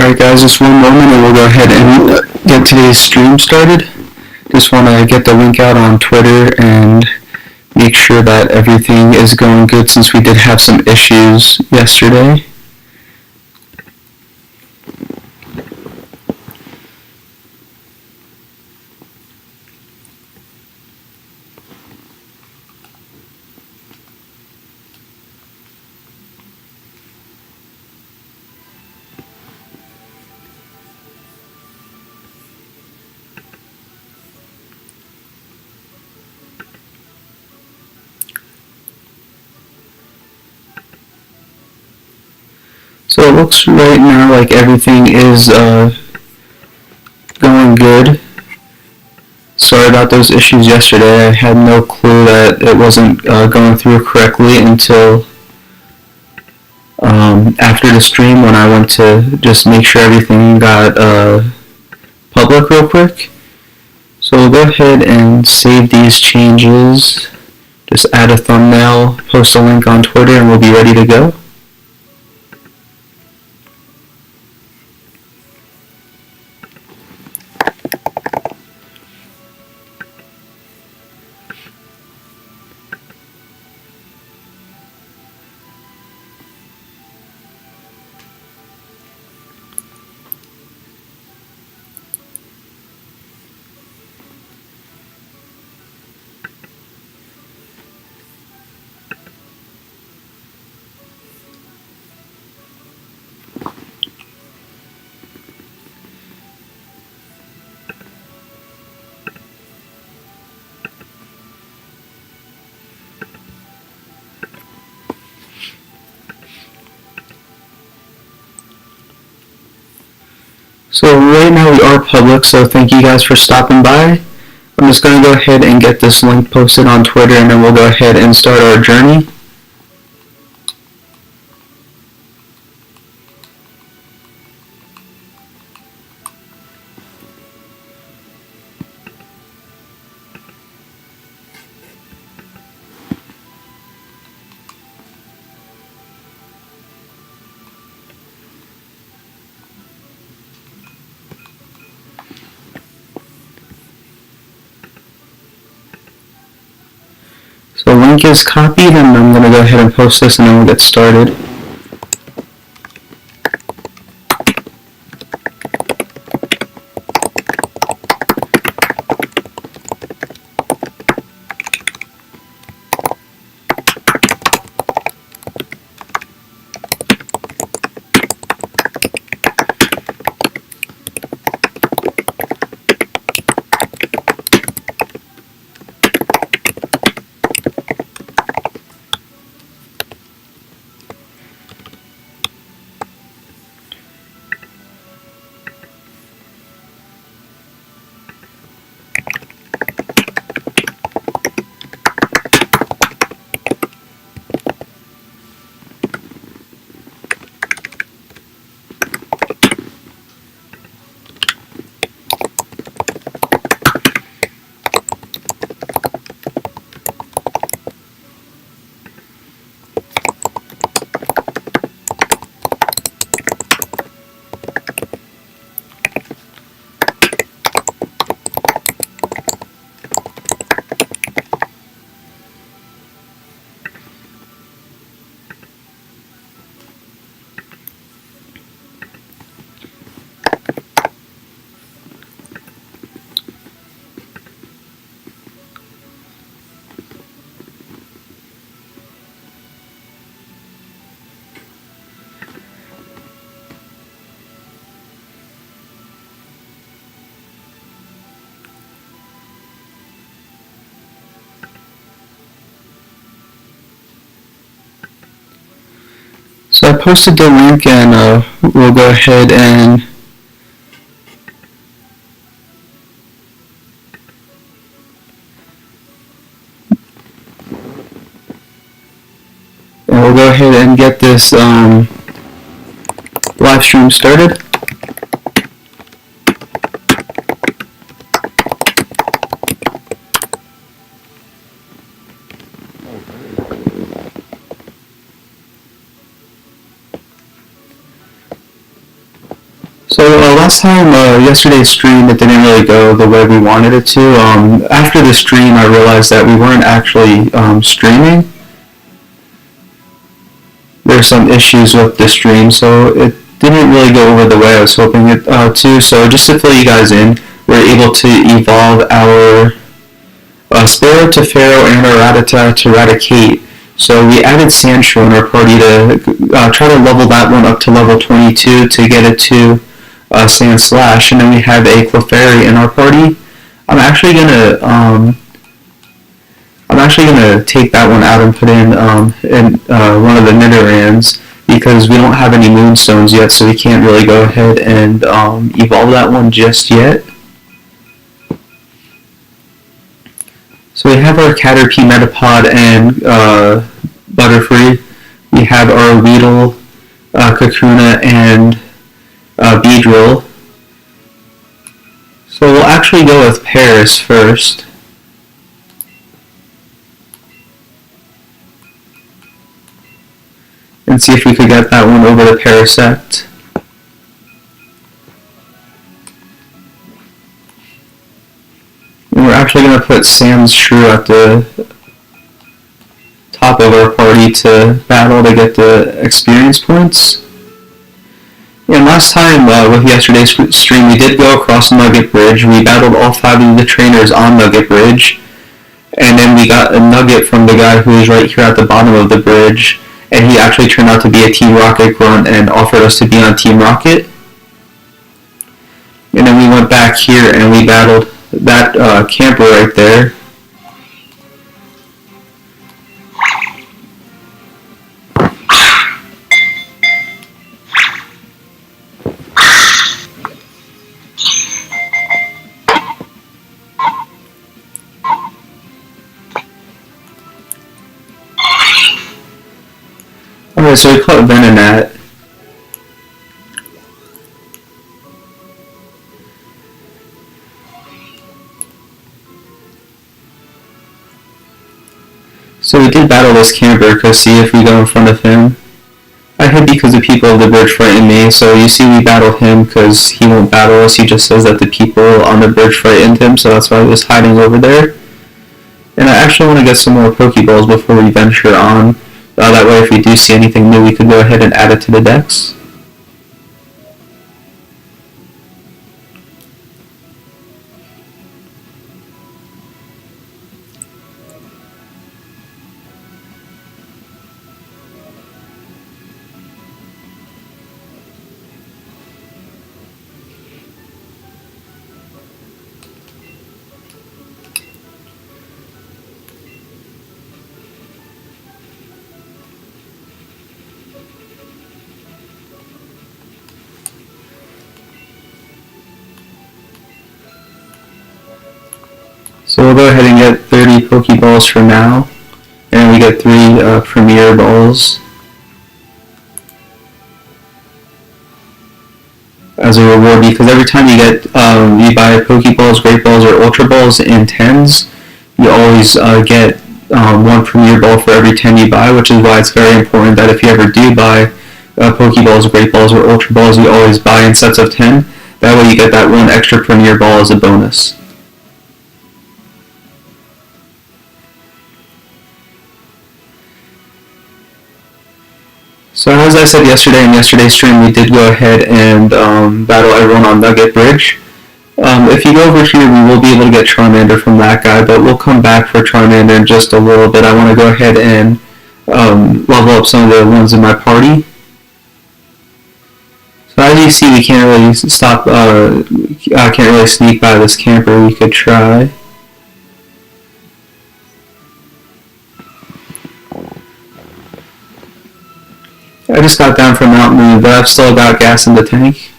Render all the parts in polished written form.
Alright guys, just one moment and we'll go ahead and get today's stream started. Just want to get the link out on Twitter and make sure that everything is going good since we did have some issues yesterday. So it looks right now like everything is going good. Sorry about those issues yesterday. I had no clue that it wasn't going through correctly until after the stream when I went to just make sure everything got public real quick. So we'll go ahead and save these changes. Just add a thumbnail, post a link on Twitter, and we'll be ready to go. So right now we are public, so thank you guys for stopping by. I'm just going to go ahead and get this link posted on Twitter, and then we'll go ahead and start our journey. So the link is copied, and I'm going to go ahead and post this, and then we'll get started. So I posted the link, and we'll go ahead and get this live stream started. So last time, yesterday's stream, it didn't really go the way we wanted it to. After the stream, I realized that we weren't actually streaming. There's some issues with the stream, so it didn't really go over the way I was hoping it to. So just to fill you guys in, we're able to evolve our Sparrow to Pharaoh and our Rattata to Raticate. So we added Sandshrew in our party to try to level that one up to level 22 to get it to Sand Slash, and then we have a Clefairy in our party. I'm actually gonna take that one out and put in one of the Nidorans because we don't have any Moonstones yet, so we can't really go ahead and evolve that one just yet. So we have our Caterpie, Metapod, and Butterfree. We have our Weedle, Kakuna, and Beedrill. So we'll actually go with Paris first. And see if we could get that one over the Parasect. And we're actually going to put Sandshrew at the top of our party to battle to get the experience points. And last time with yesterday's stream, we did go across Nugget Bridge. We battled all 5 of the trainers on Nugget Bridge. And then we got a nugget from the guy who is right here at the bottom of the bridge. And he actually turned out to be a Team Rocket grunt and offered us to be on Team Rocket. And then we went back here and we battled that camper right there. Alright, so we caught Venonat. So we did battle this camper, because see if we go in front of him. I hid because the people of the bridge frightened me, so you see we battled him because he won't battle us, he just says that the people on the bridge frightened him, so that's why he was hiding over there. And I actually want to get some more Pokeballs before we venture on. That way if we do see anything new, we could go ahead and add it to the decks. So we'll go ahead and get 30 Pokeballs for now, and we get 3 Premier Balls as a reward, because every time you get you buy Pokeballs, Great Balls, or Ultra Balls in 10s, you always get 1 Premier Ball for every 10 you buy, which is why it's very important that if you ever do buy Pokeballs, Great Balls, or Ultra Balls, you always buy in sets of 10. That way you get that 1 extra Premier Ball as a bonus. So as I said yesterday in yesterday's stream, we did go ahead and battle everyone on Nugget Bridge. If you go over here, we will be able to get Charmander from that guy, but we'll come back for Charmander in just a little bit. I want to go ahead and level up some of the ones in my party. So as you see, we can't really can't really sneak by this camper. We could try. I just got down from Mount Moon, but I've still got gas in the tank.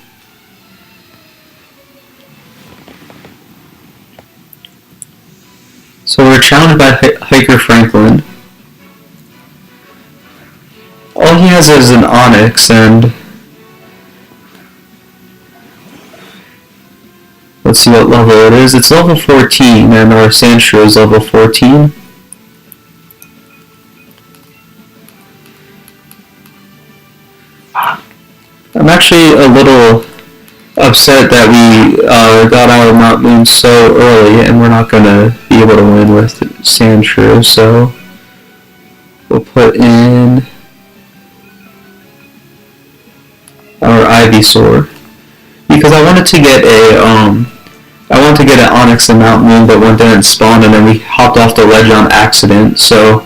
So we're challenged by Hiker Franklin. All he has is an Onyx, and let's see what level it is. It's level 14, and our Sandshrew is level 14. I'm actually a little upset that we got out of Mount Moon so early and we're not going to be able to win with Sandshrew, so we'll put in our Ivysaur. Because I wanted to get an Onix in Mount Moon, but one didn't spawn, and then we hopped off the ledge on accident. So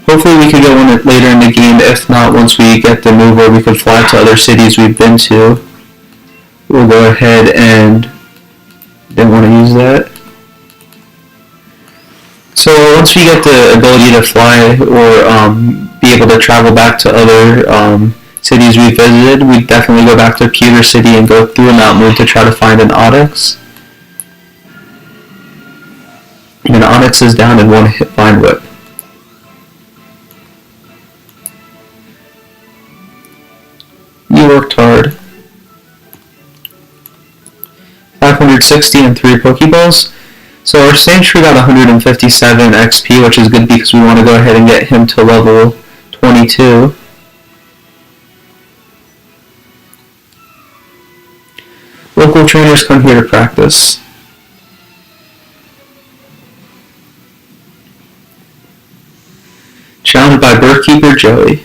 hopefully we could get one later in the game. If not, once we get the move where we could fly to other cities we've been to, we'll go ahead and didn't want to use that. So once we get the ability to fly or be able to travel back to other cities we visited, we definitely go back to Pewter City and go through Mount Moon to try to find an Onix. And Onix is down in one hit Vine Whip. You worked hard. 560 and 3 Pokeballs. So our Sandshrew got 157 XP, which is good because we want to go ahead and get him to level 22. Local trainers come here to practice. Challenged by Birdkeeper Joey.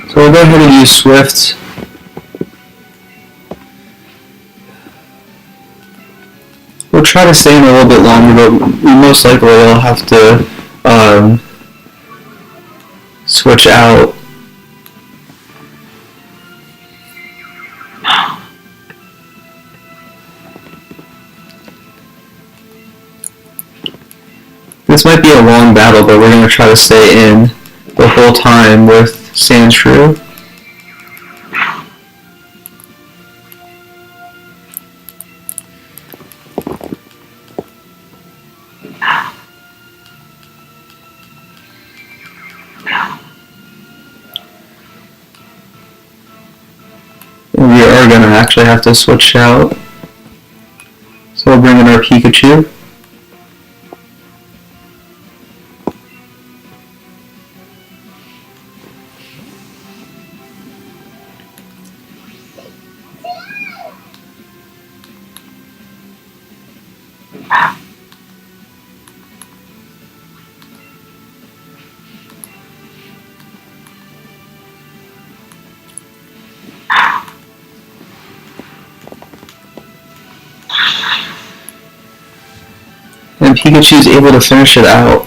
So we'll go ahead and use Swift. We'll try to stay in a little bit longer, but we most likely will have to switch out. This might be a long battle, but we're going to try to stay in the whole time with Sandshrew. And we are going to actually have to switch out. So we'll bring in our Pikachu. And Pikachu is able to finish it out.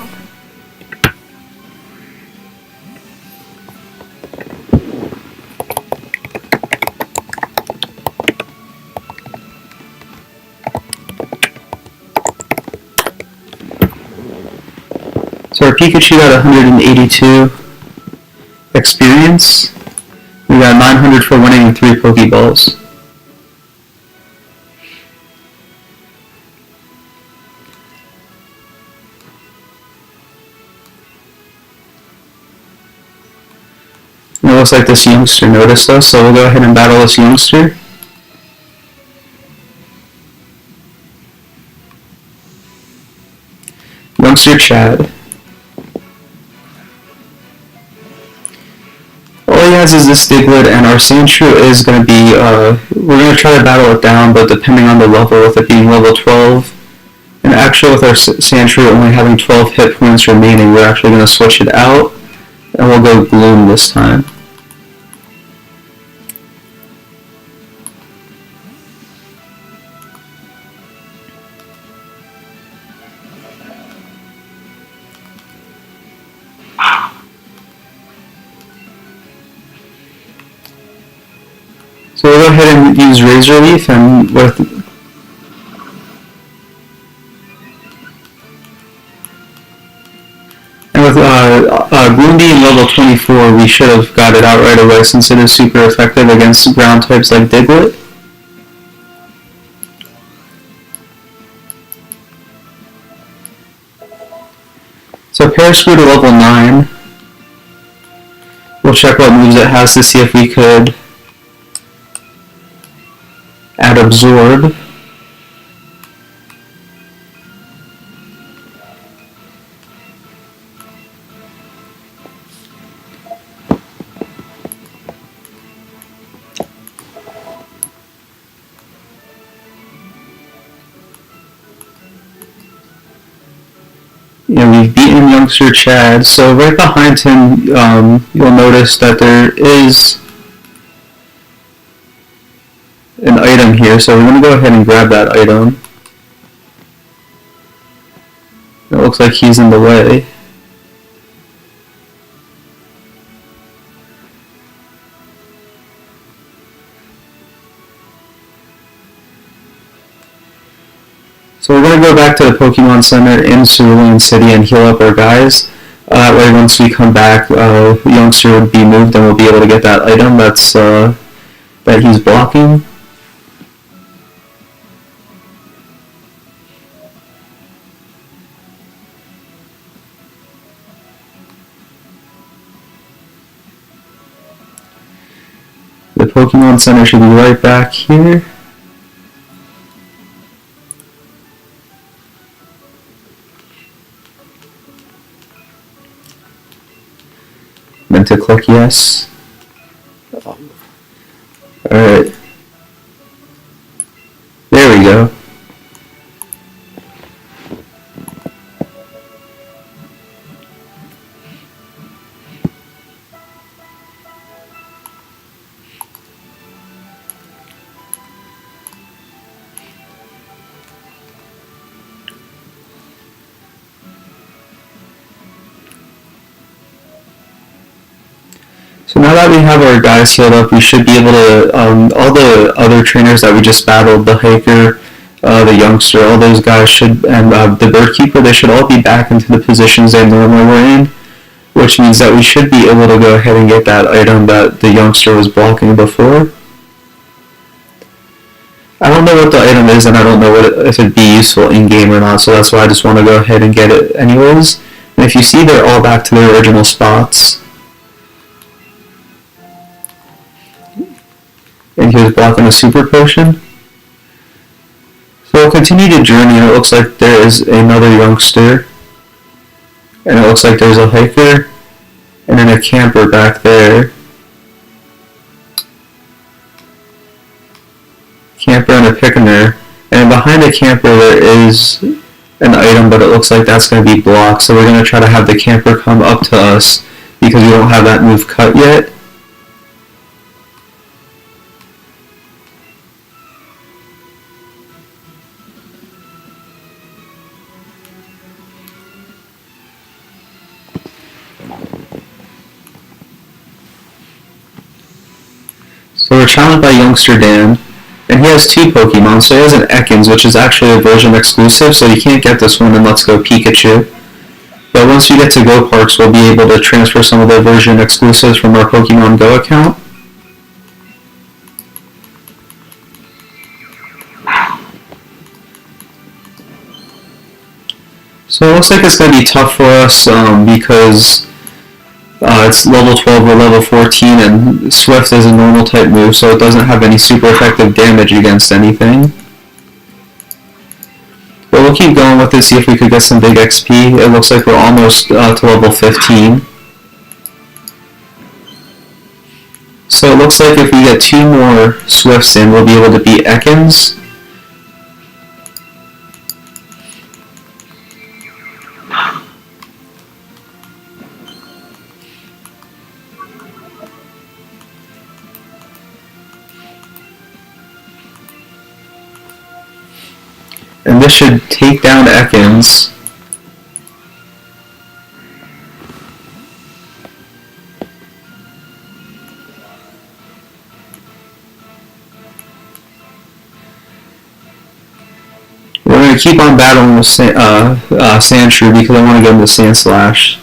So our Pikachu got 182 experience. We got 900 for winning 3 Pokeballs. It looks like this youngster noticed us, so we'll go ahead and battle this youngster. Youngster Chad. All he has is this Diglett, and our Sandshrew is going to be, we're going to try to battle it down, but depending on the level, with it being level 12, and actually with our Sandshrew only having 12 hit points remaining, we're actually going to switch it out, and we'll go Gloom this time. So we'll go ahead and use Razor Leaf, and with Gloom being level 24, we should have got it out right away since it is super effective against ground types like Diglett. So Paris grew to level 9. We'll check what moves it has to see if we could add Absorb. We've beaten youngster Chad, so right behind him, you'll notice that there is an item here, so we're going to go ahead and grab that item. It looks like he's in the way. So we're going to go back to the Pokemon Center in Cerulean City and heal up our guys. That way once we come back, the youngster would be moved and we'll be able to get that item that's that he's blocking. The Pokemon Center should be right back here. Meant to click yes. Alright. There we go. So now that we have our guys healed up, we should be able to, all the other trainers that we just battled, the hiker, the youngster, all those guys should, and the bird keeper, they should all be back into the positions they normally were in, which means that we should be able to go ahead and get that item that the youngster was blocking before. I don't know what the item is, and I don't know if it'd be useful in-game or not, so that's why I just want to go ahead and get it anyways. And if you see, they're all back to their original spots. And he was blocking a super potion. So we'll continue to journey, and it looks like there is another youngster. And it looks like there's a hiker, and then a camper back there. Camper and a pickaninny. And behind the camper there is an item, but it looks like that's going to be blocked. So we're going to try to have the camper come up to us, because we don't have that move cut yet. So we're challenged by Youngster Dan, and he has two Pokemon. So he has an Ekans, which is actually a version exclusive, so you can't get this one in Let's Go Pikachu. But once we get to Go Parks, we'll be able to transfer some of the version exclusives from our Pokemon Go account. So it looks like it's going to be tough for us because it's level 12 or level 14, and Swift is a normal type move, so it doesn't have any super effective damage against anything. But we'll keep going with it, see if we could get some big XP. It looks like we're almost to level 15. So it looks like if we get 2 more Swifts in, we'll be able to beat Ekans. And this should take down Ekans. We're going to keep on battling with Sandshrew because I want to get him to Sand Slash.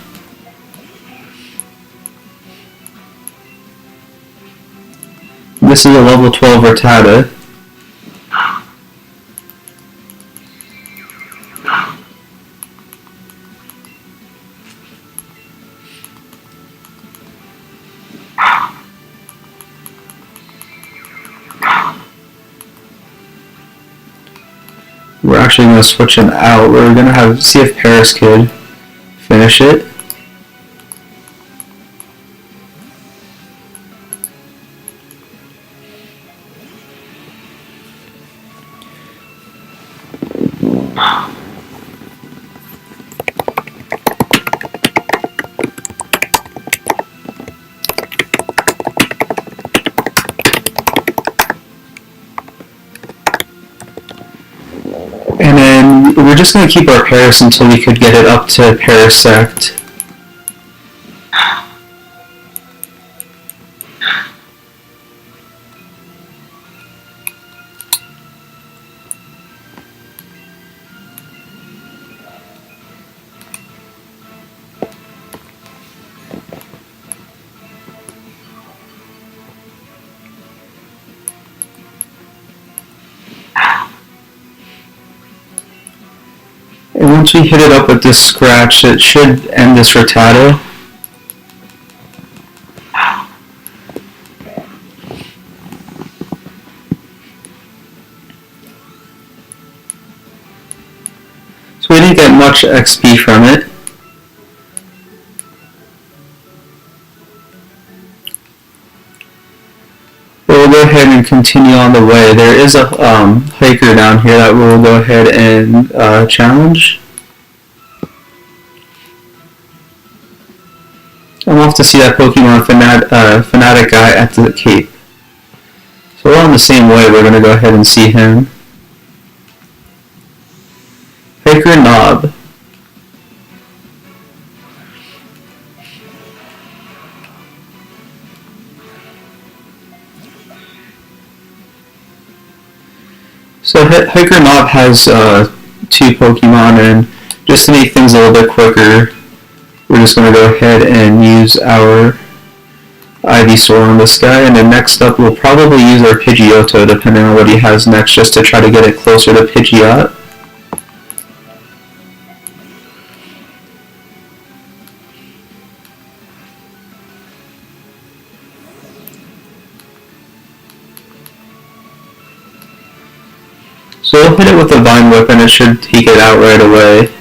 This is a level 12 Rattata. we're actually going to switch him out. We're going to see if Paris could finish it. And then we're just going to keep our Paris until we could get it up to Parasect. And once we hit it up with this scratch, it should end this Rattata. So we didn't get much XP from it. We'll go ahead and continue on the way. There is a hiker down here that we'll go ahead and challenge. I'm off to see that Pokemon fanatic guy at the Cape. So we're on the same way. We're going to go ahead and see him. Hiker Knob. So Hiker Knob has 2 Pokemon, and just to make things a little bit quicker, we're just going to go ahead and use our Ivysaur on this guy, and then next up we'll probably use our Pidgeotto depending on what he has next, just to try to get it closer to Pidgeot. So we'll hit it with a Vine Whip and it should take it out right away.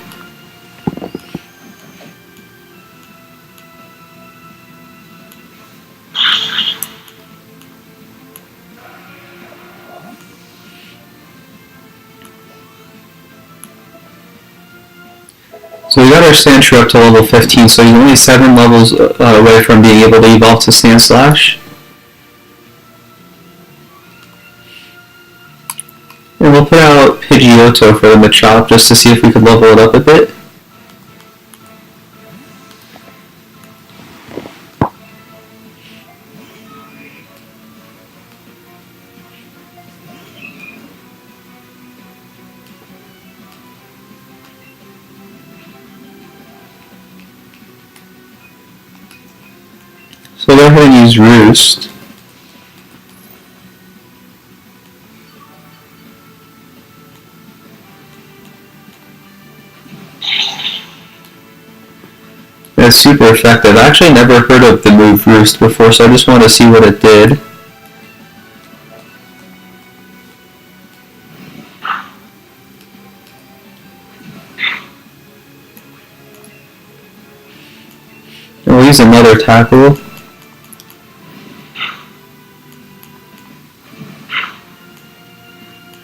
So we got our Sandshrew up to level 15, so he's only 7 levels away from being able to evolve to Sandslash. And we'll put out Pidgeotto for the Machop just to see if we could level it up a bit. So we'll go ahead and use Roost. It's super effective. I actually never heard of the move Roost before, so I just wanted to see what it did. And we'll use another tackle.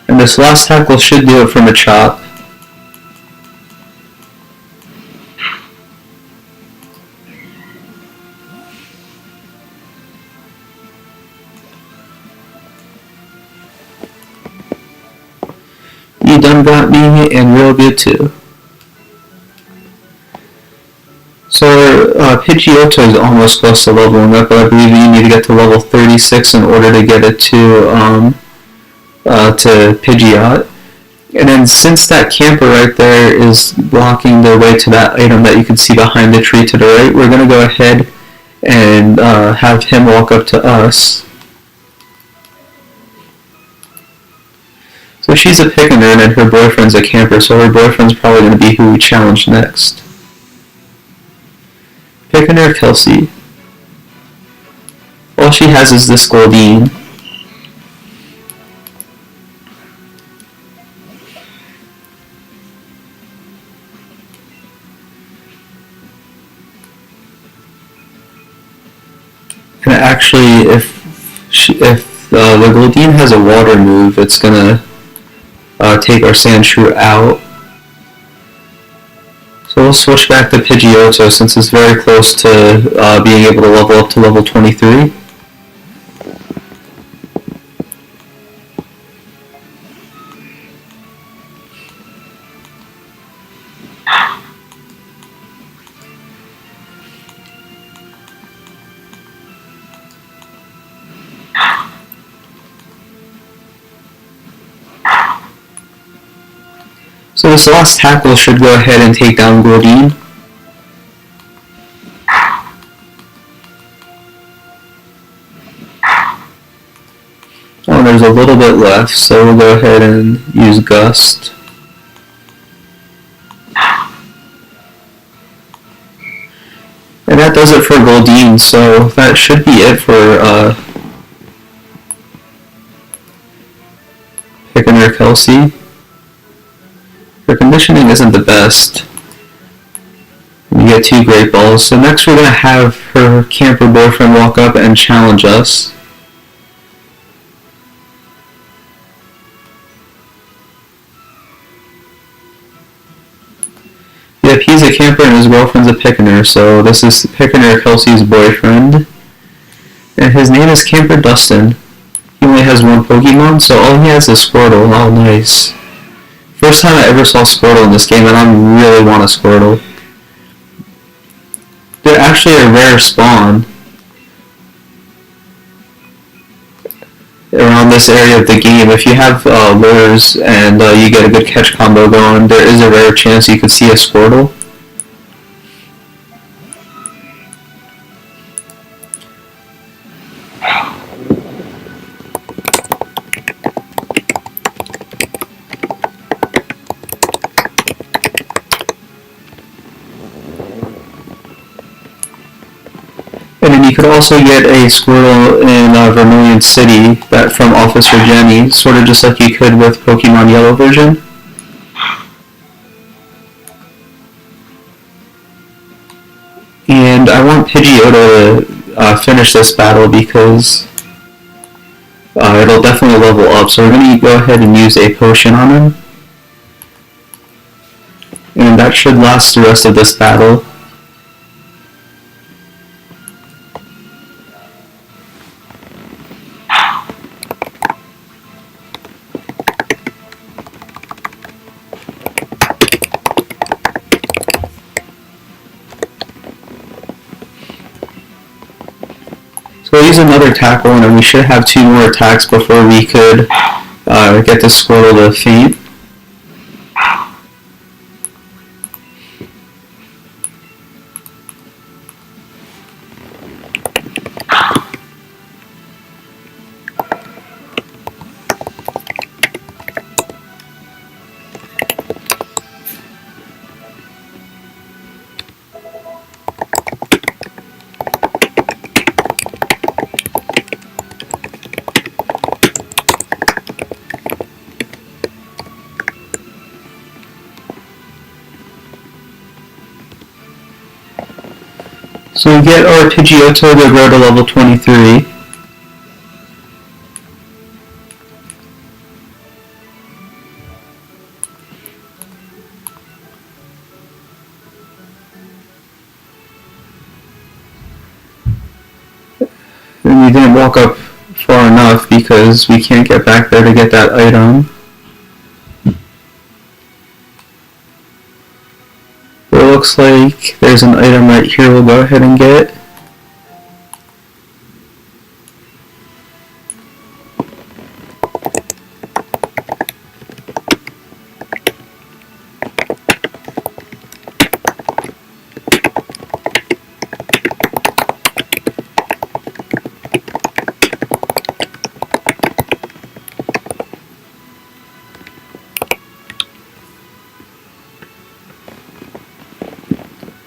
And this last tackle should do it from a chop. You done got me, and real good too. So Pidgeotto is almost close to leveling up, but I believe you need to get to level 36 in order to get it to Pidgeot. And then since that camper right there is blocking their way to that item that you can see behind the tree to the right, we're going to go ahead and have him walk up to us. So she's a Pickaninny and her boyfriend's a camper, so her boyfriend's probably going to be who we challenge next. Pickaninny Kelsey. All she has is this Goldeen. actually, if the Goldeen has a water move, it's gonna take our Sandshrew out. So we'll switch back to Pidgeotto since it's very close to being able to level up to level 23. So this last tackle should go ahead and take down Goldeen. Oh, there's a little bit left, so we'll go ahead and use Gust. And that does it for Goldeen, so that should be it for Pickener Kelsey. Her conditioning isn't the best. You get 2 Great Balls. So next we're going to have her camper boyfriend walk up and challenge us. Yep, he's a camper and his girlfriend's a Pickener, so this is Pickener Kelsey's boyfriend. And his name is Camper Dustin. He only has 1 Pokemon, so all he has is Squirtle. Oh, nice. First time I ever saw Squirtle in this game, and I really want a Squirtle. They're actually a rare spawn around this area of the game. If you have lures and you get a good catch combo going, there is a rare chance you could see a Squirtle. And then you could also get a Squirtle in Vermilion City that from Officer Jenny, sort of just like you could with Pokemon Yellow version. And I want Pidgeotto to finish this battle because it'll definitely level up. So we're going to go ahead and use a potion on him. And that should last the rest of this battle. So we'll use another tackle, and then we should have 2 more attacks before we could get the Squirtle to faint. So we get our Pidgeotto to grow to level 23. And we didn't walk up far enough because we can't get back there to get that item. It looks like there's an item right here we'll go ahead and get.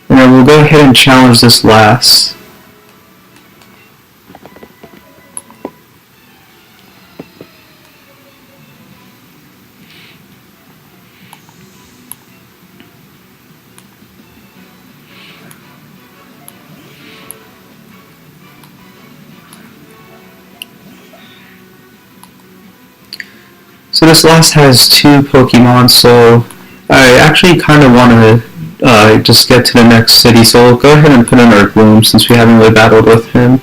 And then we'll go ahead and challenge this last. So this last has 2 Pokemon, so I actually kind of want to just get to the next city, so we'll go ahead and put in our Gloom since we haven't really battled with him.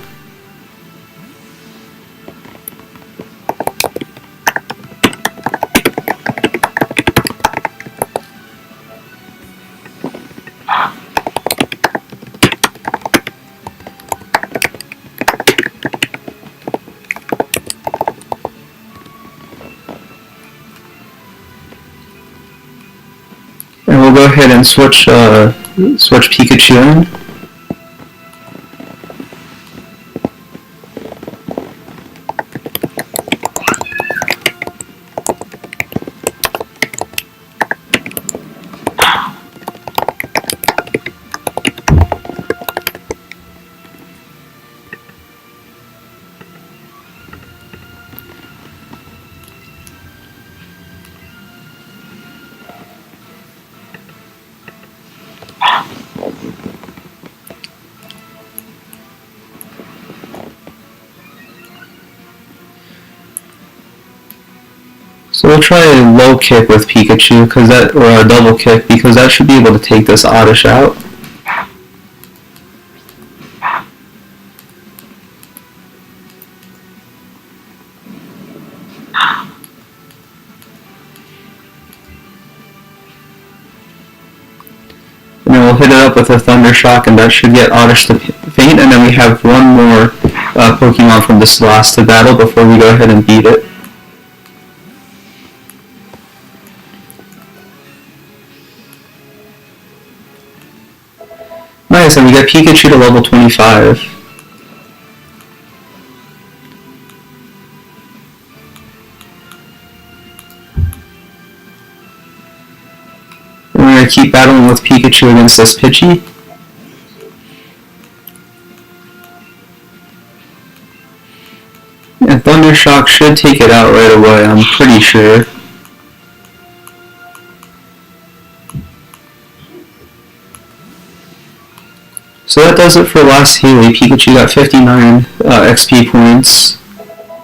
And we'll go ahead and switch Pikachu in. So we'll try a low kick with Pikachu, or a double kick, because that should be able to take this Oddish out. And then we'll hit it up with a Thunder Shock, and that should get Oddish to faint, and then we have one more Pokemon from this last to battle before we go ahead and beat it. Nice, and we got Pikachu to level 25. And we're going to keep battling with Pikachu against this Pidgey. And Thunder Shock should take it out right away, I'm pretty sure. So that does it for last Haley. Pikachu got 59 XP points.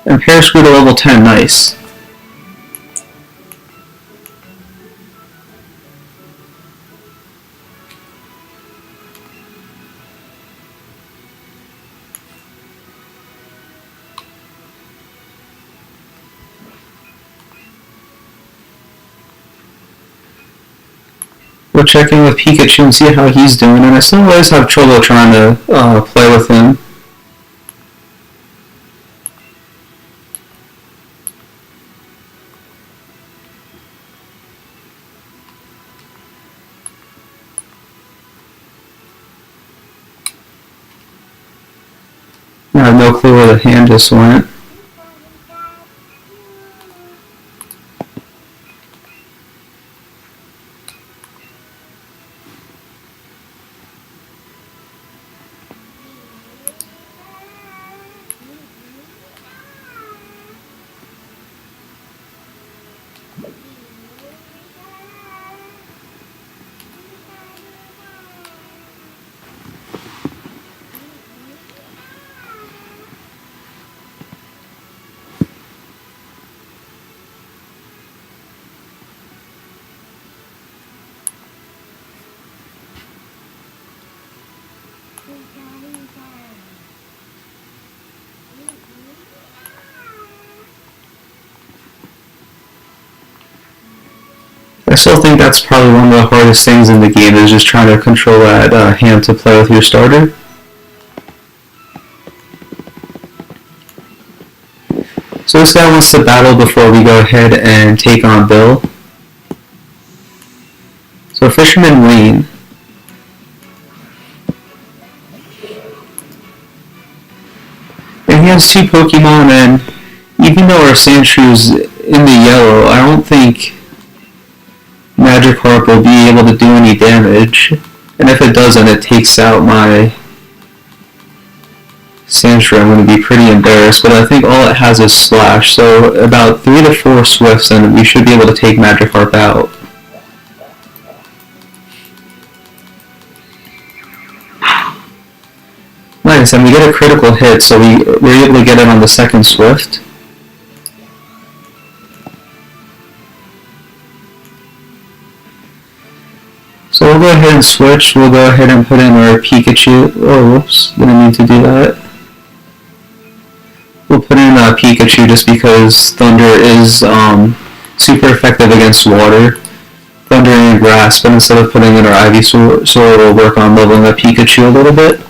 And Paris grew to level 10, nice. We'll check in with Pikachu and see how he's doing, and I still always have trouble trying to play with him. I have no clue where the hand just went. I still think that's probably one of the hardest things in the game, is just trying to control that hand to play with your starter. So this guy wants to battle before we go ahead and take on Bill. So Fisherman Wayne. And he has 2 Pokemon, and even though our Sandshrews in the yellow, I don't think Magikarp will be able to do any damage, and if it doesn't, it takes out my Sandshrew. I'm going to be pretty embarrassed, but I think all it has is Slash, so about 3 to 4 Swifts and we should be able to take Magikarp out. Nice, and we get a critical hit, so we're able to get it on the second Swift. we'll go ahead and switch. We'll go ahead and put in our Pikachu. Oh, whoops, didn't mean to do that. We'll put in Pikachu just because Thunder is super effective against water, Thunder and Grass, but instead of putting in our Ivysaur, we'll work on leveling up Pikachu a little bit.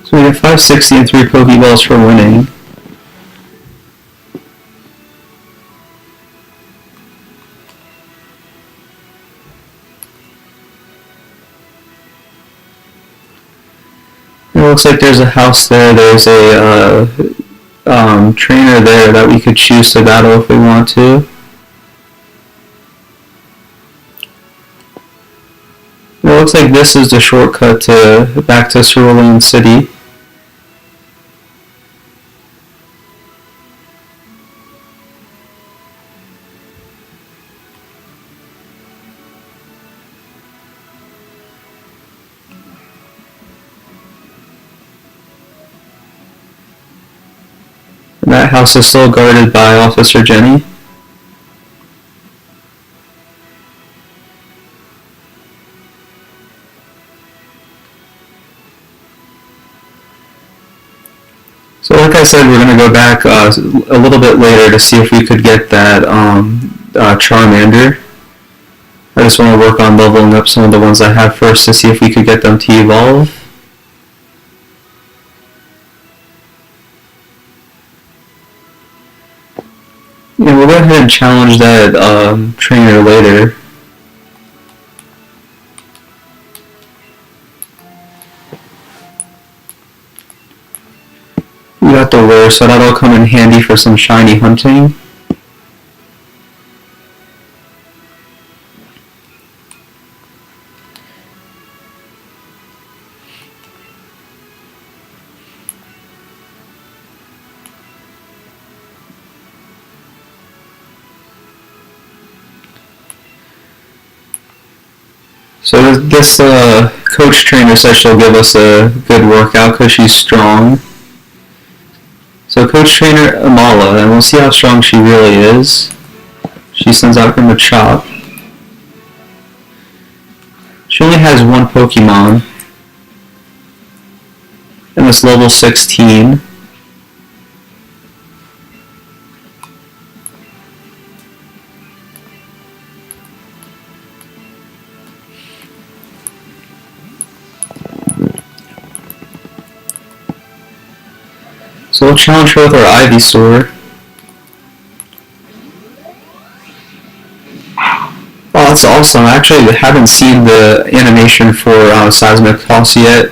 So we get 560 and 3 Pokeballs for winning. It looks like there's a house there. There's a trainer there that we could choose to battle if we want to. It looks like this is the shortcut to back to Cerulean City. And that house is still guarded by Officer Jenny. So like I said, we're going to go back a little bit later to see if we could get that Charmander. I just want to work on leveling up some of the ones I have first to see if we could get them to evolve. Yeah, we'll go ahead and challenge that trainer later. We got the lure, so that'll come in handy for some shiny hunting. So this coach trainer says she'll give us a good workout because she's strong. So coach trainer Amala, and we'll see how strong she really is. She sends out her Machop. She only has one Pokemon, and it's level 16. So we'll challenge her with our Ivysaur. Oh, that's awesome. I actually haven't seen the animation for Seismic Toss yet.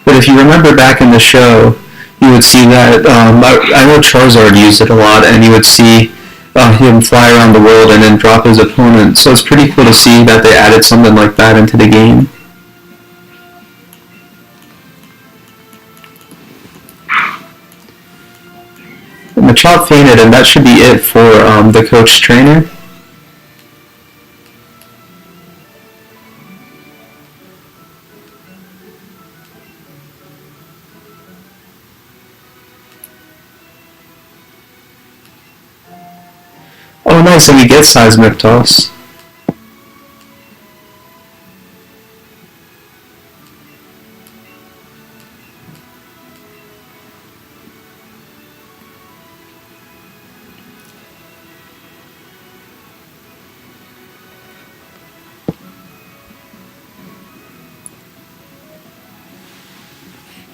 But if you remember back in the show, you would see that, I know Charizard used it a lot, and you would see him fly around the world and then drop his opponent. So it's pretty cool to see that they added something like that into the game. Machop fainted, and that should be it for the coach trainer. Oh nice, and we get Seismic Toss.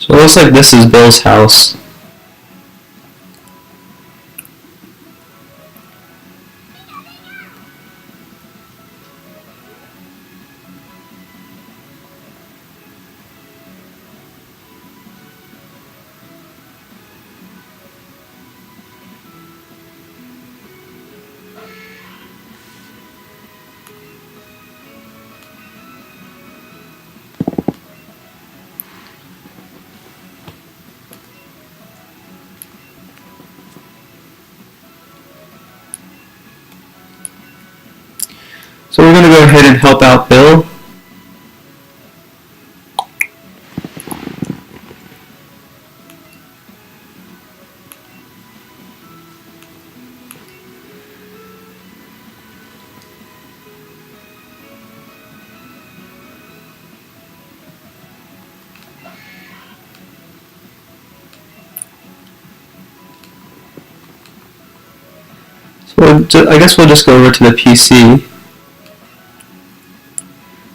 So it looks like this is Bill's house. So we're going to go ahead and help out Bill. So I guess we'll just go over to the PC.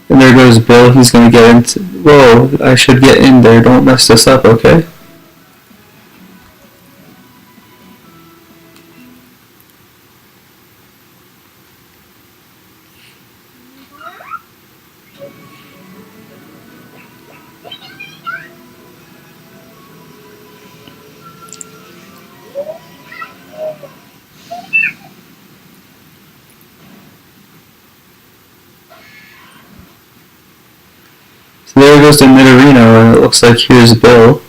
And there goes Bill. He's going to get into... Whoa, I should get in there. Don't mess this up, okay? So there goes the mid-arena, and it looks like here's Bill.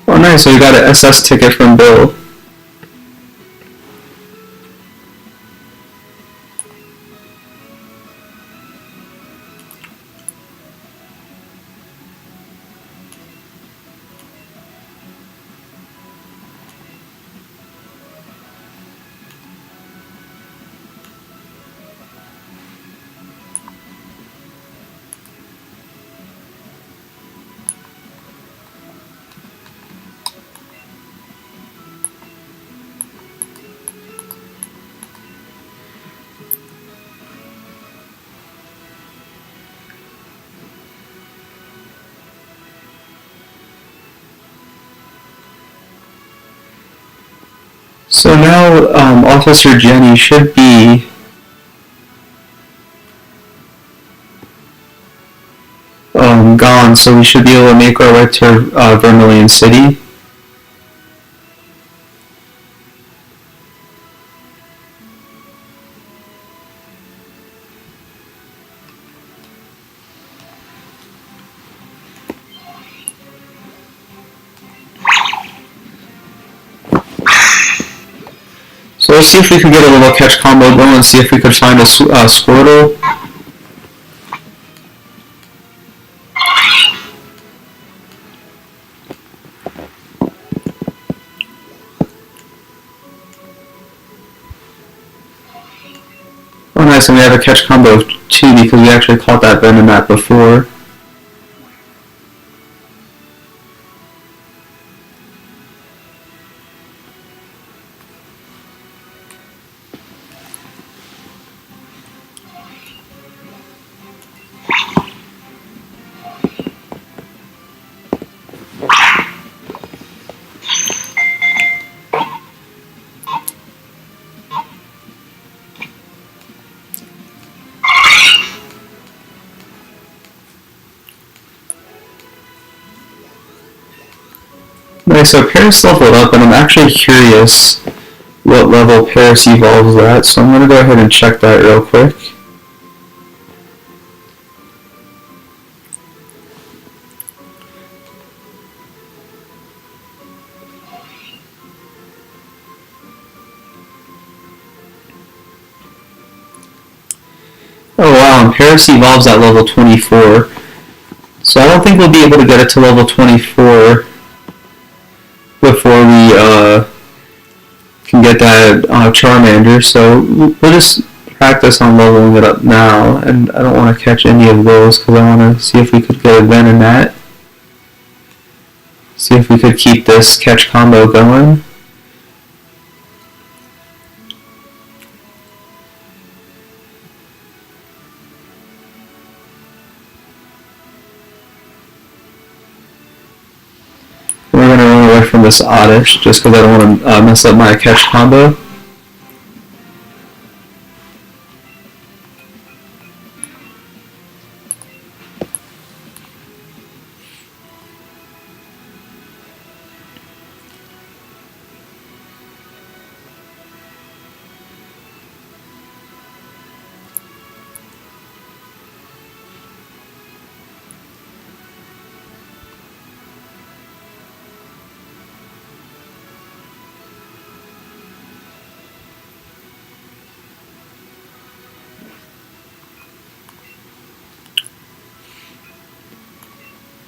Oh nice, so we got an SS ticket from Bill. So now Officer Jenny should be gone, so we should be able to make our way to Vermilion City. So let's see if we can get a little catch combo going and see if we could find a Squirtle. Oh nice, and we have a catch combo of 2 because we actually caught that Venomat before. Nice, so Paris leveled up, and I'm actually curious what level Paris evolves at, so I'm going to go ahead and check that real quick. Oh wow, and Paris evolves at level 24. So I don't think we'll be able to get it to level 24 before we can get that Charmander. So we'll just practice on leveling it up now, and I don't want to catch any of those because I want to see if we could get a Venomat. See if we could keep this catch combo going. We're going to run away from this Oddish just because I don't want to mess up my catch combo.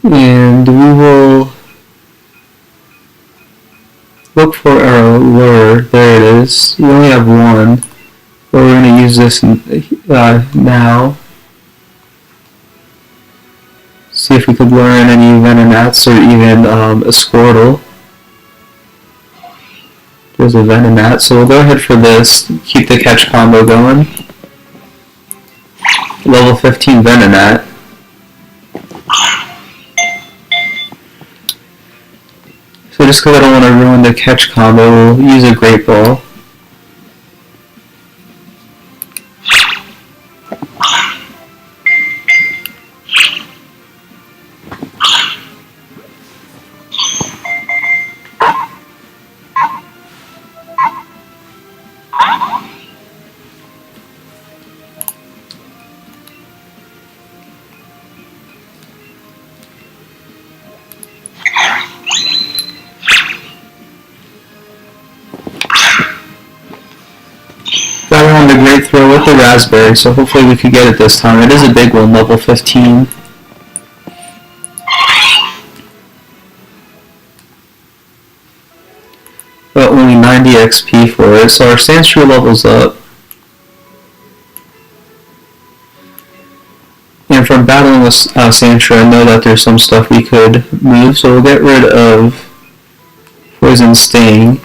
And we will look for our lure. There it is. You only have one, but we're going to use this now. See if we could lure in any Venonats or even a Squirtle. There's a Venonat, so we'll go ahead for this. Keep the catch combo going. Level 15 Venonat. So just because I don't want to ruin the catch combo, we'll use a Great Ball. Got on the great throw with the raspberry, so hopefully we could get it this time. It is a big one, level 15. But only 90 XP for it, so our Sandshrew levels up. And from battling with Sandshrew, I know that there's some stuff we could move, so we'll get rid of Poison Sting.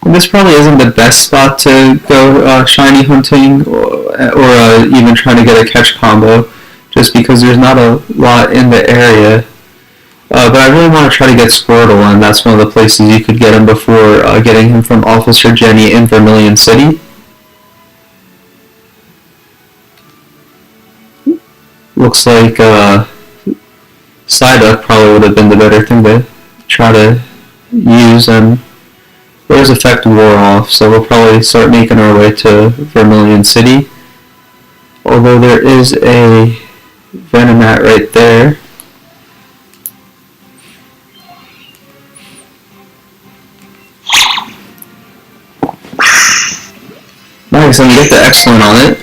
And this probably isn't the best spot to go shiny hunting or even trying to get a catch combo, just because there's not a lot in the area. But I really want to try to get Squirtle, and that's one of the places you could get him before getting him from Officer Jenny in Vermilion City. Looks like Psyduck probably would have been the better thing to try to use, and Roar's effect wore off, so we'll probably start making our way to Vermilion City. Although there is a Venonat right there. Nice, and we get the excellent on it.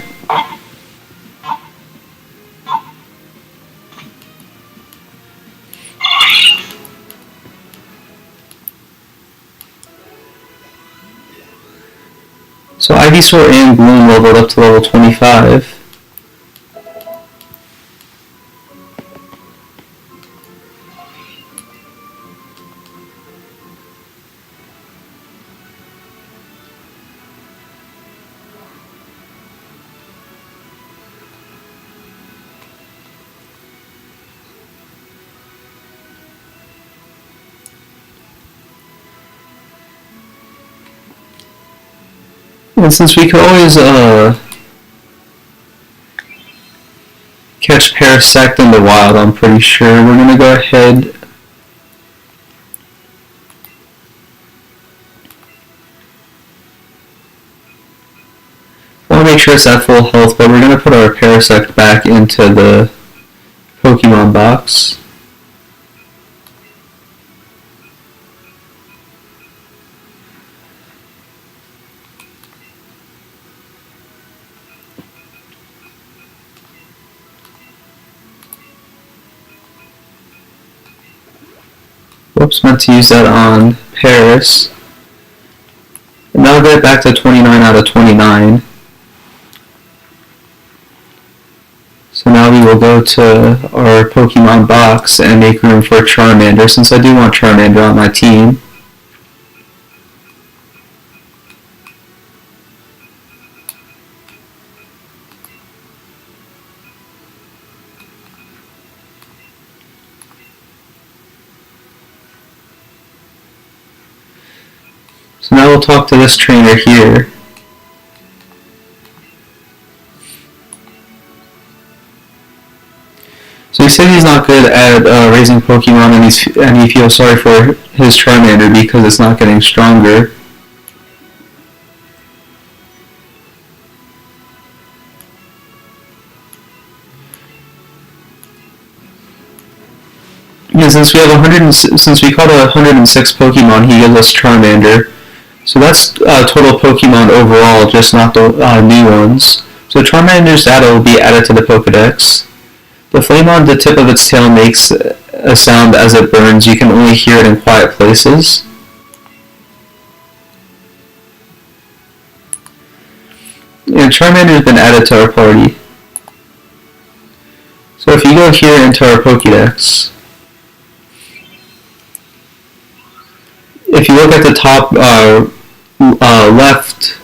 So Ivysaur and Gloom leveled up to level 25. And since we could always catch Parasect in the wild, I'm pretty sure, we're going to go ahead I want to make sure it's at full health, but we're going to put our Parasect back into the Pokemon box. Whoops, meant to use that on Paris. And now we'll get back to 29 out of 29. So now we will go to our Pokemon box and make room for Charmander, since I do want Charmander on my team. So now we'll talk to this trainer here. So he said he's not good at raising Pokemon, and he feels sorry for his Charmander because it's not getting stronger. And since we have since we caught 106 Pokemon, he gives us Charmander. So that's total Pokemon overall, just not the new ones. So Charmander's data will be added to the Pokedex. The flame on the tip of its tail makes a sound as it burns. You can only hear it in quiet places. And Charmander has been added to our party. So if you go here into our Pokédex, if you look at the top left,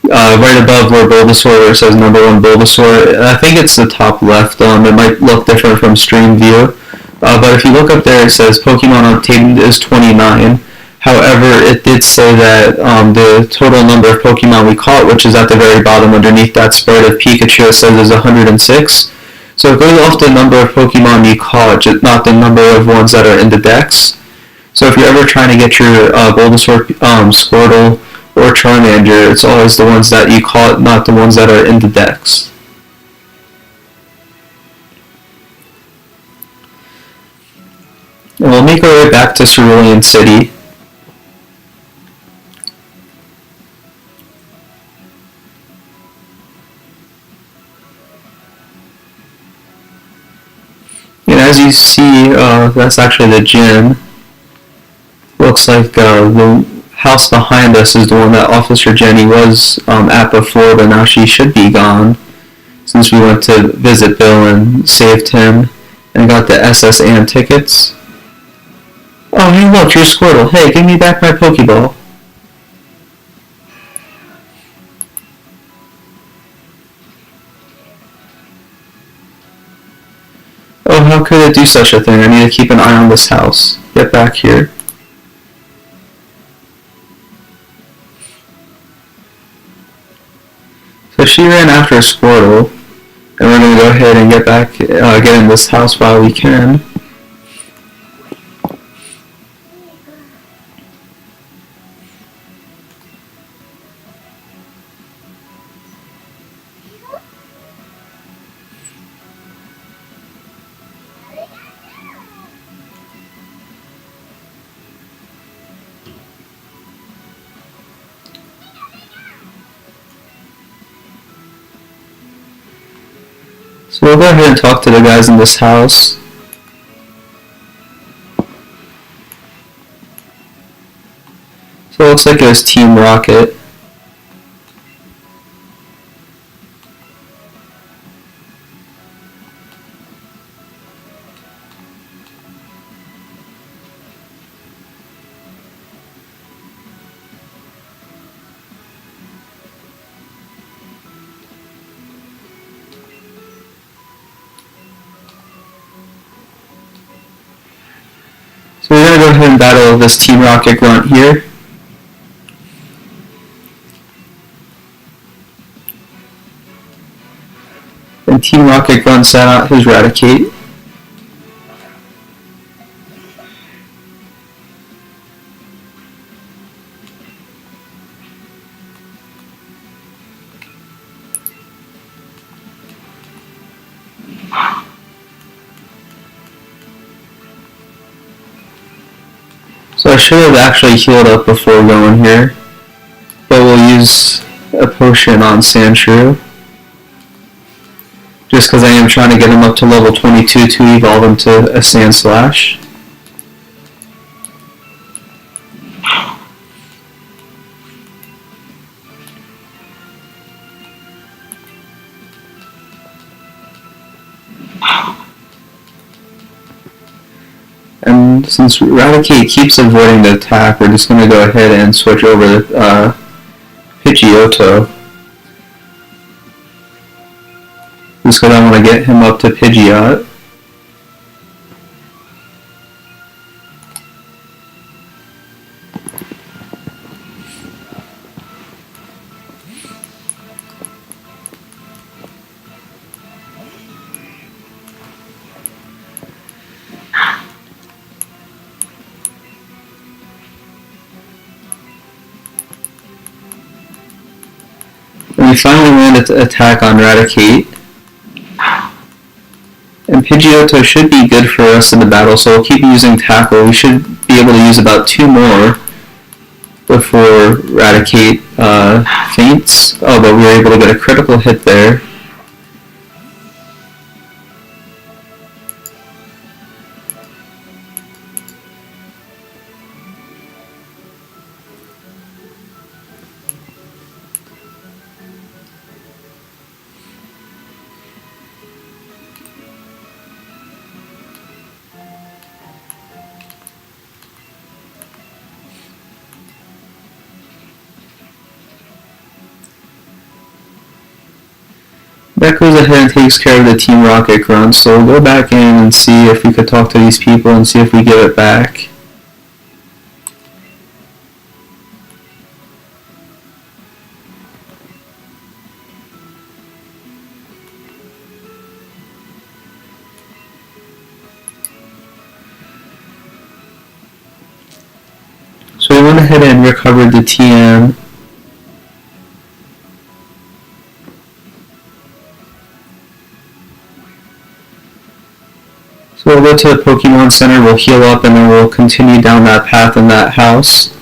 right above where Bulbasaur, where it says number 1 Bulbasaur, I think it's the top left. It might look different from stream view, but if you look up there, it says Pokemon obtained is 29. However, it did say that the total number of Pokemon we caught, which is at the very bottom underneath that sprite of Pikachu, it says is 106. So it goes off the number of Pokemon you caught, not the number of ones that are in the dex. So if you're ever trying to get your Bulbasaur, Squirtle, or Charmander, it's always the ones that you caught, not the ones that are in the dex. And we'll make our way back to Cerulean City. And as you see, that's actually the gym. Looks like the house behind us is the one that Officer Jenny was at before, but now she should be gone, since we went to visit Bill and saved him and got the SS Ann tickets. Oh, hey look, you're Squirtle. Hey, give me back my Pokeball. Oh, how could it do such a thing? I need to keep an eye on this house. Get back here. So she ran after a Squirtle, and we're going to go ahead and get back, get in this house while we can. So we'll go ahead and talk to the guys in this house. So it looks like it was Team Rocket. So we're going to go ahead and battle this Team Rocket grunt here. And Team Rocket grunt sat out his Raticate. So I should have actually healed up before going here, but we'll use a potion on Sandshrew, just because I am trying to get him up to level 22 to evolve him to a Sandslash. And since Raticate keeps avoiding the attack, we're just going to go ahead and switch over to Pidgeotto. Just because I want to get him up to Pidgeot. And we finally land an attack on Raticate. And And Pidgeotto should be good for us in the battle, so we'll keep using Tackle. We should be able to use about 2 more before Raticate faints. Oh, but we were able to get a critical hit there. That goes ahead and takes care of the Team Rocket grunt, so we'll go back in and see if we could talk to these people and see if we get it back. So we went ahead and recovered the TM. So we'll go to the Pokemon Center, we'll heal up, and then we'll continue down that path in that house.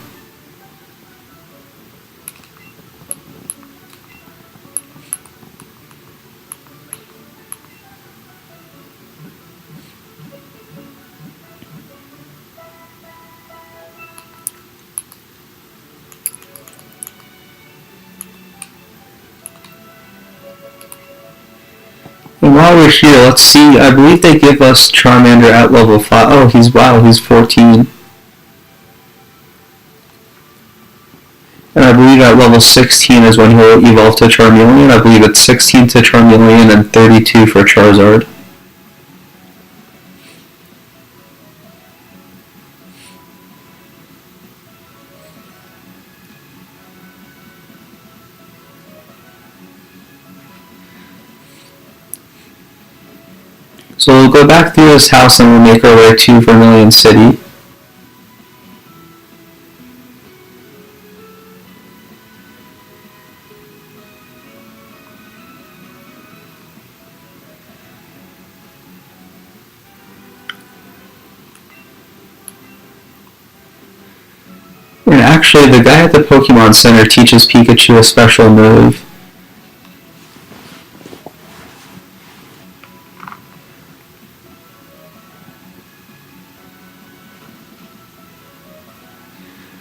And while we're here, let's see, I believe they give us Charmander at level 5. Oh, he's 14. And I believe at level 16 is when he'll evolve to Charmeleon. I believe it's 16 to Charmeleon and 32 for Charizard. So we'll go back through this house and we'll make our way to Vermilion City. And actually, the guy at the Pokémon Center teaches Pikachu a special move.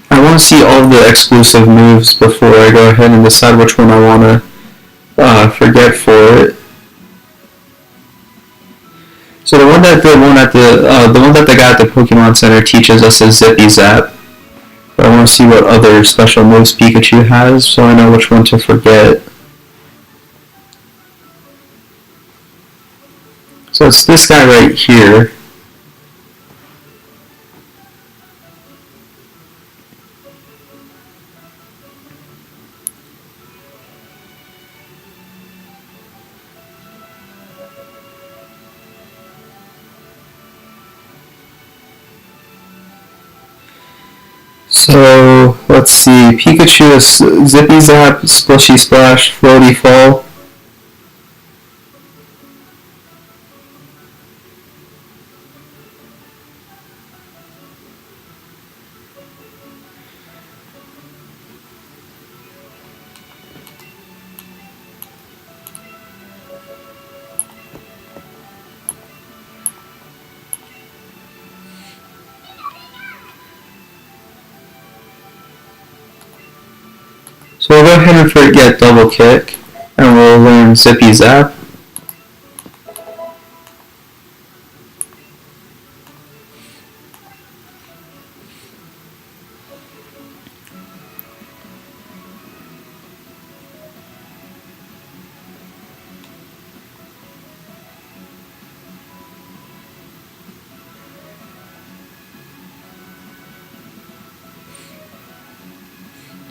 I want to see all the exclusive moves before I go ahead and decide which one I want to forget for it. So the one that the guy at the Pokemon Center teaches us is Zippy Zap. But I want to see what other special moves Pikachu has, so I know which one to forget. So it's this guy right here. So, let's see, Pikachu is Zippy Zap, Splishy Splash, Floaty Fall. So we'll go ahead and forget Double Kick, and we'll learn Zippy Zap.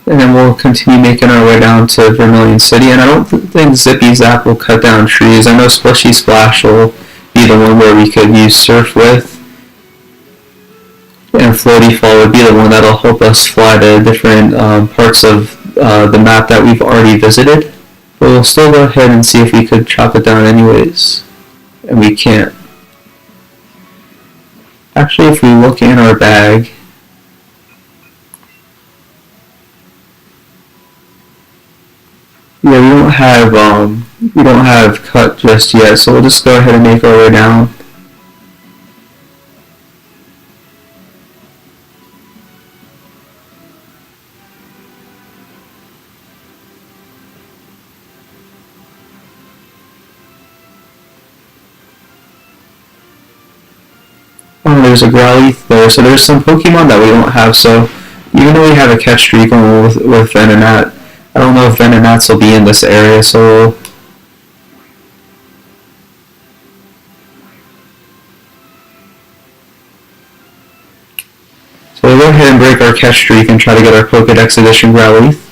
And then we'll continue making our way down to Vermilion City. And I don't think Zippy Zap will cut down trees. I know Splishy Splash will be the one where we could use Surf with. And Floaty Fall would be the one that'll help us fly to different parts of the map that we've already visited. But we'll still go ahead and see if we could chop it down anyways. And we can't. Actually, if we look in our bag, yeah, we don't have cut just yet, so we'll just go ahead and make our way down. Oh, there's a Growlithe there, so there's some Pokemon that we don't have, so even though we have a catch streak going with Venonat, I don't know if Venonats will be in this area, so we'll go ahead and break our catch streak and try to get our Pokédex Edition Growlithe.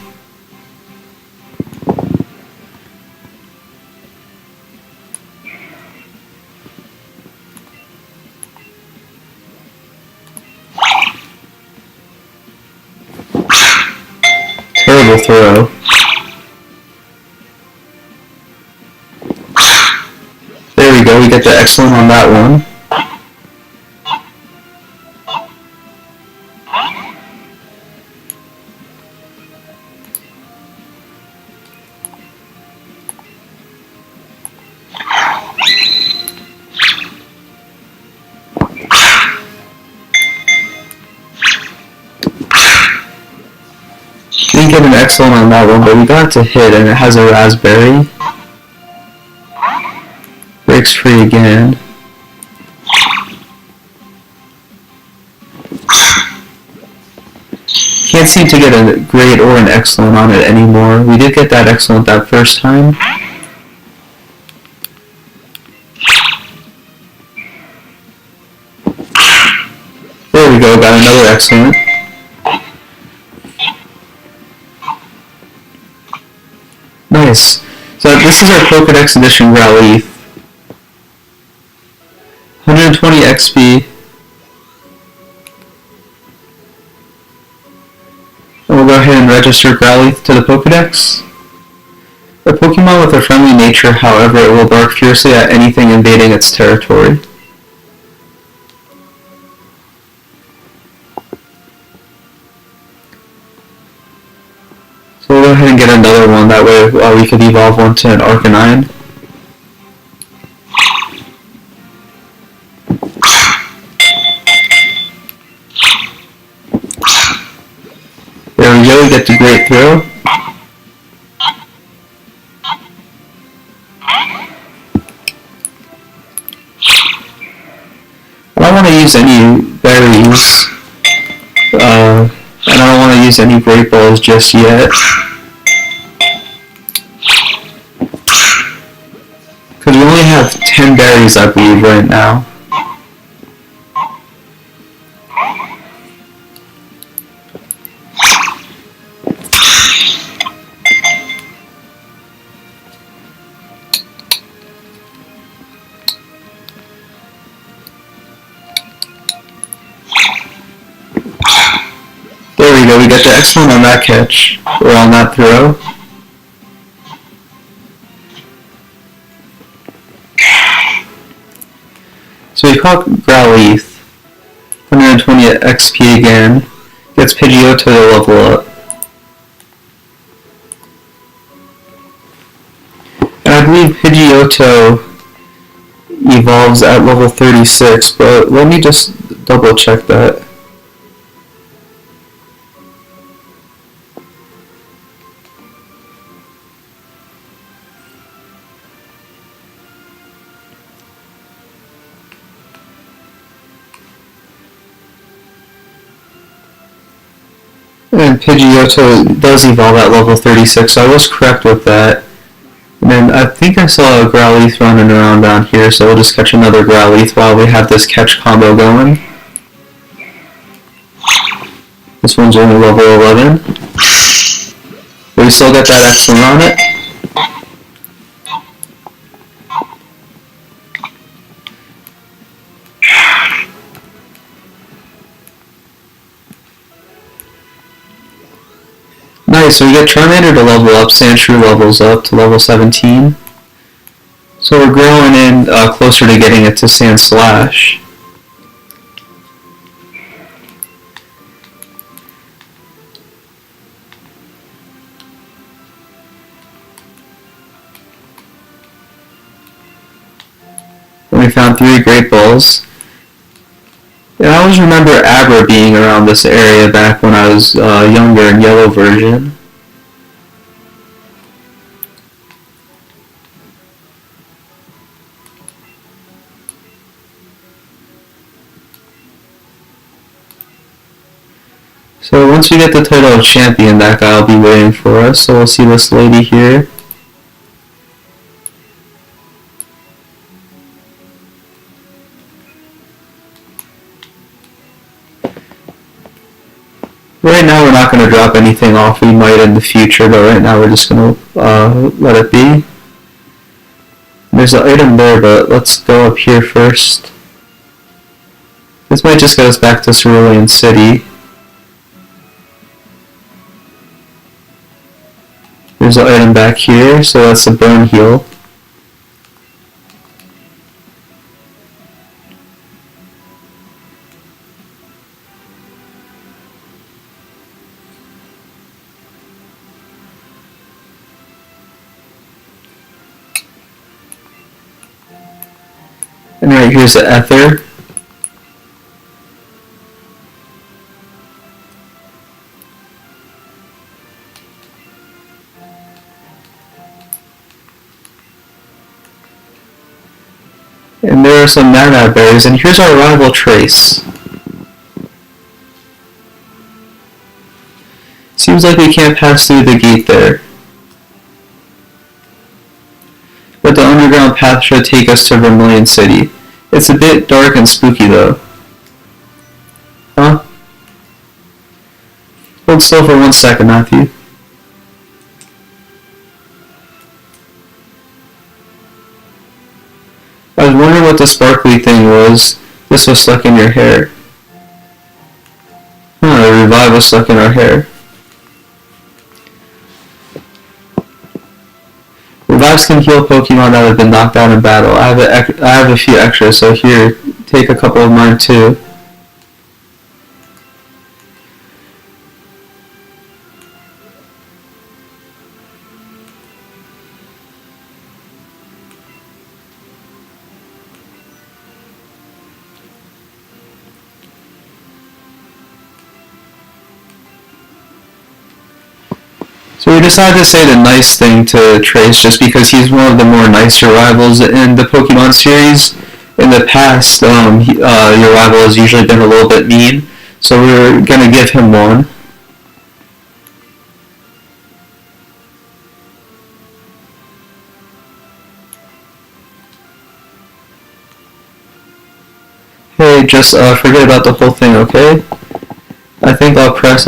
Terrible throw. There we go, we get the excellent on that one. Didn't get an excellent on that one, but we got to hit, and it has a raspberry. Breaks free again. Can't seem to get a great or an excellent on it anymore. We did get that excellent that first time. There we go, got another excellent. Nice. So this is our Pokédex Edition Growlithe. 120 XP. And we'll go ahead and register Growlithe to the Pokédex. A Pokemon with a friendly nature, however, it will bark fiercely at anything invading its territory. So we'll go ahead and get another one, that way we could evolve one to an Arcanine. There we go, we get the great throw. I don't want to use any berries. And I don't want to use any Great Balls just yet. Because we only have 10 berries, I believe, right now. There we go, we got the excellent on that catch, or on that throw. So we caught Growlithe, 120 XP again, gets Pidgeotto to level up. And I believe Pidgeotto evolves at level 36, but let me just double check that. And Pidgeotto does evolve at level 36, so I was correct with that. And then I think I saw a Growlithe running around down here, so we'll just catch another Growlithe while we have this catch combo going. This one's only level 11. But we still get that excellent on it. Nice, so we get Charmander to level up, Sandshrew levels up to level 17. So we're growing in closer to getting it to Sandslash. 3 Great Balls. And I always remember Abra being around this area back when I was younger in Yellow version. So once we get the title of champion, that guy will be waiting for us. So we'll see this lady here. Right now we're not going to drop anything off. We might in the future, but right now we're just going to let it be. There's an item there, but let's go up here first. This might just get us back to Cerulean City. There's an item back here, so that's a burn heal. And right here's the ether. And there are some mana berries, and here's our rival Trace. Seems like we can't pass through the gate there. But the underground path should take us to Vermilion City. It's a bit dark and spooky though. Huh? Hold still for 1 second, Matthew. I was wondering what the sparkly thing was. This was stuck in your hair. Huh, the revive was stuck in our hair. Revives can heal Pokemon that have been knocked out in battle. I have a few extras, so here, take a couple of mine too. So we decided to say the nice thing to Trace just because he's one of the more nicer rivals in the Pokemon series. In the past, your rival has usually been a little bit mean, so we're going to give him one. Hey, just forget about the whole thing, okay? I think I'll press